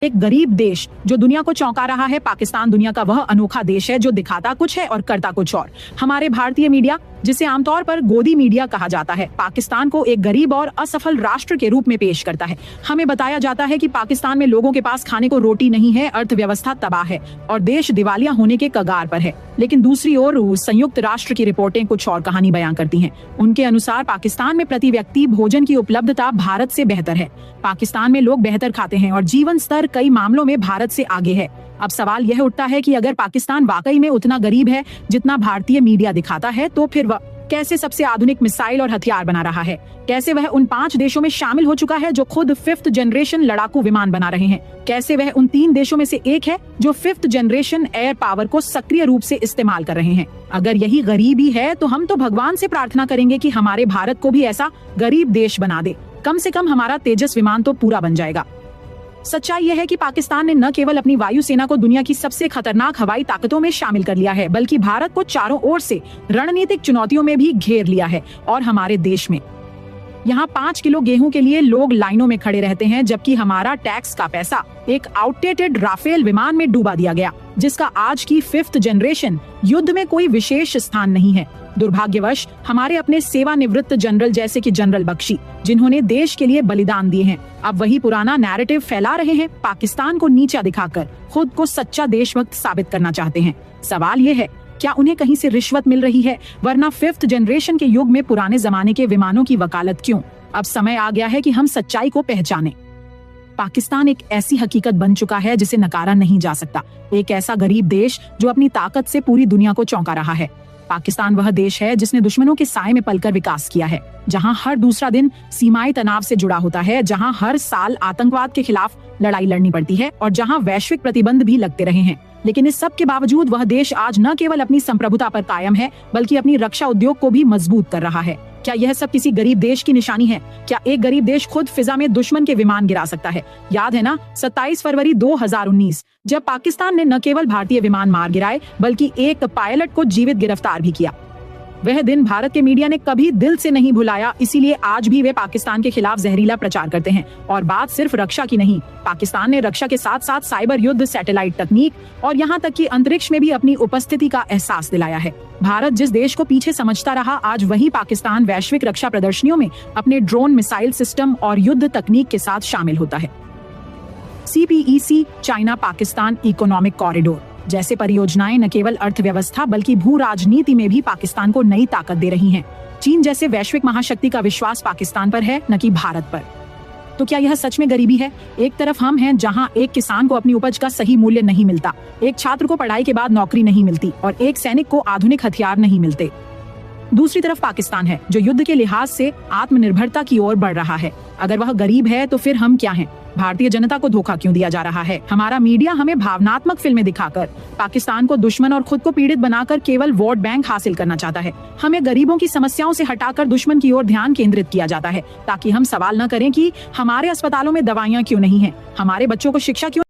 एक गरीब देश जो दुनिया को चौंका रहा है। पाकिस्तान दुनिया का वह अनोखा देश है जो दिखाता कुछ है और करता कुछ और। हमारे भारतीय मीडिया, जिसे आमतौर पर गोदी मीडिया कहा जाता है, पाकिस्तान को एक गरीब और असफल राष्ट्र के रूप में पेश करता है। हमें बताया जाता है कि पाकिस्तान में लोगों के पास खाने को रोटी नहीं है, अर्थव्यवस्था तबाह है और देश दिवालिया होने के कगार पर है। लेकिन दूसरी ओर संयुक्त राष्ट्र की रिपोर्टें कुछ और कहानी बयां करती हैं। उनके अनुसार पाकिस्तान में प्रति व्यक्ति भोजन की उपलब्धता भारत से बेहतर है। पाकिस्तान में लोग बेहतर खाते हैं और जीवन स्तर कई मामलों में भारत से आगे है। अब सवाल यह उठता है कि अगर पाकिस्तान वाकई में उतना गरीब है जितना भारतीय मीडिया दिखाता है, तो फिर वह कैसे सबसे आधुनिक मिसाइल और हथियार बना रहा है? कैसे वह उन 5 देशों में शामिल हो चुका है जो खुद 5th जनरेशन लड़ाकू विमान बना रहे हैं? कैसे वह उन 3 देशों में से एक है जो 5th जनरेशन एयर पावर को सक्रिय रूप से इस्तेमाल कर रहे हैं? अगर यही गरीबी है तो हम तो भगवान से प्रार्थना करेंगे कि हमारे भारत को भी ऐसा गरीब देश बना दे। कम से कम हमारा तेजस विमान तो पूरा बन जाएगा। सच्चाई यह है कि पाकिस्तान ने न केवल अपनी वायुसेना को दुनिया की सबसे खतरनाक हवाई ताकतों में शामिल कर लिया है, बल्कि भारत को चारों ओर से रणनीतिक चुनौतियों में भी घेर लिया है। और हमारे देश में यहाँ 5 किलो गेहूं के लिए लोग लाइनों में खड़े रहते हैं, जबकि हमारा टैक्स का पैसा एक आउटडेटेड राफेल विमान में डूबा दिया गया, जिसका आज की 5th जनरेशन युद्ध में कोई विशेष स्थान नहीं है। दुर्भाग्यवश हमारे अपने सेवानिवृत्त जनरल जैसे कि जनरल बख्शी, जिन्होंने देश के लिए बलिदान दिए हैं, अब वही पुराना नैरेटिव फैला रहे हैं। पाकिस्तान को नीचा दिखाकर खुद को सच्चा देशभक्त साबित करना चाहते हैं। सवाल ये है, क्या उन्हें कहीं से रिश्वत मिल रही है? वरना 5th जनरेशन के युग में पुराने जमाने के विमानों की वकालत क्यों? अब समय आ गया है कि हम सच्चाई को पहचानें। पाकिस्तान एक ऐसी हकीकत बन चुका है जिसे नकारा नहीं जा सकता। एक ऐसा गरीब देश जो अपनी ताकत से पूरी दुनिया को चौंका रहा है। पाकिस्तान वह देश है जिसने दुश्मनों के साए में पलकर विकास किया है, जहां हर दूसरा दिन सीमाई तनाव से जुड़ा होता है, जहां हर साल आतंकवाद के खिलाफ लड़ाई लड़नी पड़ती है और जहां वैश्विक प्रतिबंध भी लगते रहे हैं। लेकिन इस सब के बावजूद वह देश आज न केवल अपनी संप्रभुता पर कायम है, बल्कि अपनी रक्षा उद्योग को भी मजबूत कर रहा है। क्या यह सब किसी गरीब देश की निशानी है? क्या एक गरीब देश खुद फिजा में दुश्मन के विमान गिरा सकता है? याद है ना 27 फरवरी 2019, जब पाकिस्तान ने न केवल भारतीय विमान मार गिराए, बल्कि एक पायलट को जीवित गिरफ्तार भी किया। वह दिन भारत के मीडिया ने कभी दिल से नहीं भुलाया, इसीलिए आज भी वे पाकिस्तान के खिलाफ जहरीला प्रचार करते हैं। और बात सिर्फ रक्षा की नहीं, पाकिस्तान ने रक्षा के साथ साथ साइबर युद्ध, सैटेलाइट तकनीक और यहाँ तक कि अंतरिक्ष में भी अपनी उपस्थिति का एहसास दिलाया है। भारत जिस देश को पीछे समझता रहा, आज वही पाकिस्तान वैश्विक रक्षा प्रदर्शनियों में अपने ड्रोन, मिसाइल सिस्टम और युद्ध तकनीक के साथ शामिल होता है। CPEC, China Pakistan economic corridor जैसे परियोजनाएं न केवल अर्थव्यवस्था बल्कि भू राजनीति में भी पाकिस्तान को नई ताकत दे रही हैं। चीन जैसे वैश्विक महाशक्ति का विश्वास पाकिस्तान पर है, न कि भारत पर। तो क्या यह सच में गरीबी है? एक तरफ हम हैं जहां एक किसान को अपनी उपज का सही मूल्य नहीं मिलता, एक छात्र को पढ़ाई के बाद नौकरी नहीं मिलती और एक सैनिक को आधुनिक हथियार नहीं मिलते। दूसरी तरफ पाकिस्तान है जो युद्ध के लिहाज से आत्मनिर्भरता की ओर बढ़ रहा है। अगर वह गरीब है तो फिर हम क्या हैं? भारतीय जनता को धोखा क्यों दिया जा रहा है? हमारा मीडिया हमें भावनात्मक फिल्में दिखाकर पाकिस्तान को दुश्मन और खुद को पीड़ित बनाकर केवल वोट बैंक हासिल करना चाहता है। हमें गरीबों की समस्याओं से हटाकर दुश्मन की ओर ध्यान केंद्रित किया जाता है, ताकि हम सवाल न करें कि हमारे अस्पतालों में दवाइयाँ क्यों नहीं है, हमारे बच्चों को शिक्षा क्यों